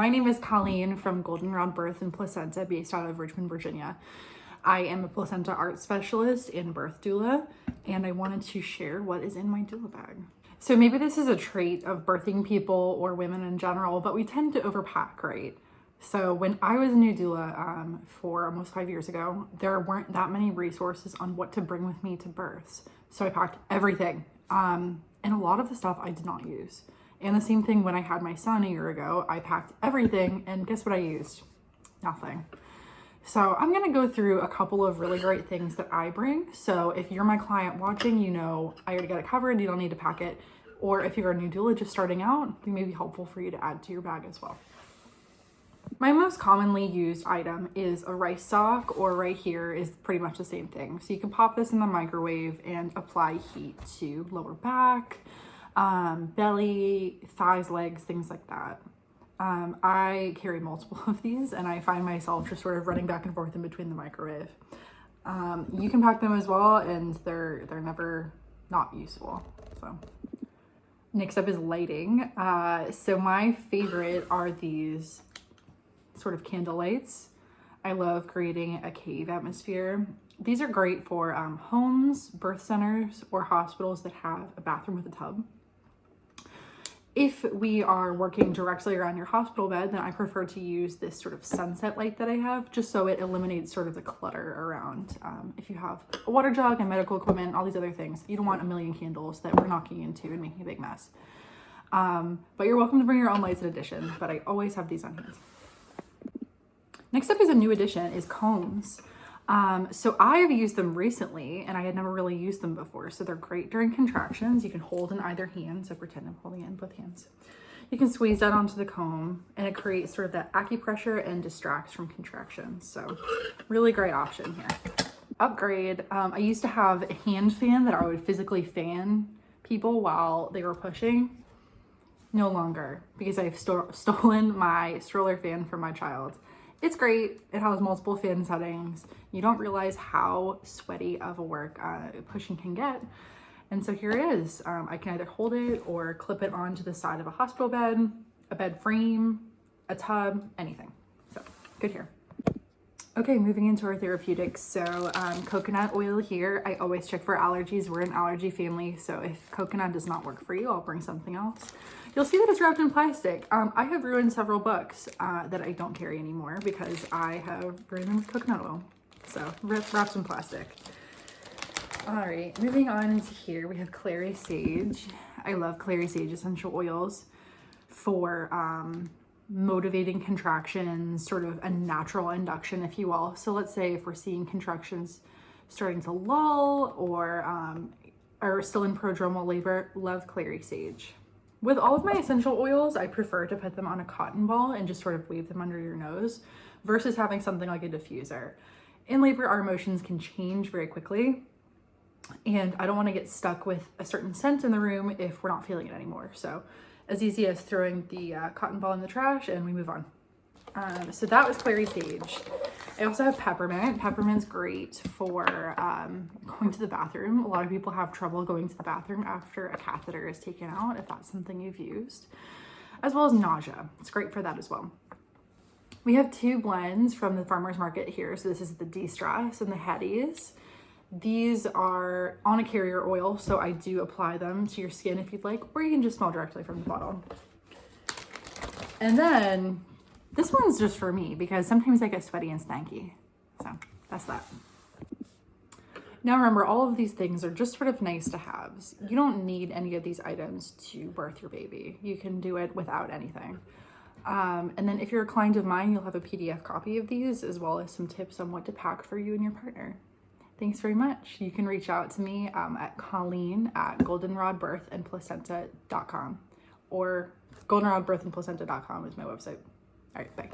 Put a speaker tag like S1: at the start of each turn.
S1: My name is Colleen from Goldenrod Birth and Placenta, based out of Richmond, Virginia. I am a placenta art specialist and birth doula, and I wanted to share what is in my doula bag. So maybe this is a trait of birthing people or women in general, but we tend to overpack, right? So when I was a new doula for almost 5 years ago, there weren't that many resources on what to bring with me to births. So I packed everything. And a lot of the stuff I did not use. And the same thing when I had my son a year ago, I packed everything, and guess what I used? Nothing. So I'm gonna go through a couple of really great things that I bring. So if you're my client watching, you know I already got it covered, you don't need to pack it. Or if you're a new doula just starting out, it may be helpful for you to add to your bag as well. My most commonly used item is a rice sock, or right here is pretty much the same thing. So you can pop this in the microwave and apply heat to lower back, belly, thighs, legs, things like that. I carry multiple of these, and I find myself just sort of running back and forth in between the microwave. You can pack them as well, and they're never not useful. So next up is lighting. So my favorite are these sort of candle lights. I love creating a cave atmosphere. These are great for homes, birth centers, or hospitals that have a bathroom with a tub. If we are working directly around your hospital bed, then I prefer to use this sort of sunset light that I have, just so it eliminates sort of the clutter around. If you have a water jug and medical equipment, all these other things, you don't want a million candles that we're knocking into and making a big mess. But you're welcome to bring your own lights in addition, but I always have these on hand. Next up is a new addition, is combs. So I have used them recently, and I had never really used them before. So they're great during contractions. You can hold in either hand. So pretend I'm holding it in both hands. You can squeeze that onto the comb, and it creates sort of that acupressure and distracts from contractions. So really great option here. Upgrade. I used to have a hand fan that I would physically fan people while they were pushing. No longer, because I've stolen my stroller fan from my child. It's great. It has multiple fan settings. You don't realize how sweaty of a work pushing can get. And so here it is. I can either hold it or clip it onto the side of a hospital bed, a bed frame, a tub, anything. So good here. Okay, moving into our therapeutics. So coconut oil here. I always check for allergies. We're an allergy family. So if coconut does not work for you, I'll bring something else. You'll see that it's wrapped in plastic. I have ruined several books that I don't carry anymore because I have ruined them with coconut oil. So wrapped in plastic. All right, moving on into here, we have clary sage. I love clary sage essential oils for motivating contractions, sort of a natural induction, if you will. So let's say if we're seeing contractions starting to lull or are still in prodromal labor, love clary sage. With all of my essential oils, I prefer to put them on a cotton ball and just sort of wave them under your nose versus having something like a diffuser. In labor, our emotions can change very quickly, and I don't want to get stuck with a certain scent in the room if we're not feeling it anymore. So as easy as throwing the cotton ball in the trash and we move on. So that was clary sage. I also have peppermint. Peppermint's great for going to the bathroom. A lot of people have trouble going to the bathroom after a catheter is taken out, if that's something you've used, as well as nausea. It's great for that as well. We have two blends from the farmer's market here. So this is the De-Stress and the Hetties. These are on a carrier oil, so I do apply them to your skin if you'd like, or you can just smell directly from the bottle. And then this one's just for me because sometimes I get sweaty and stanky. So that's that. Now remember, all of these things are just sort of nice to haves. You don't need any of these items to birth your baby. You can do it without anything. And then if you're a client of mine, you'll have a PDF copy of these as well as some tips on what to pack for you and your partner. Thanks very much. You can reach out to me at Colleen@goldenrodbirthandplacenta.com, or goldenrodbirthandplacenta.com is my website. All right, bye.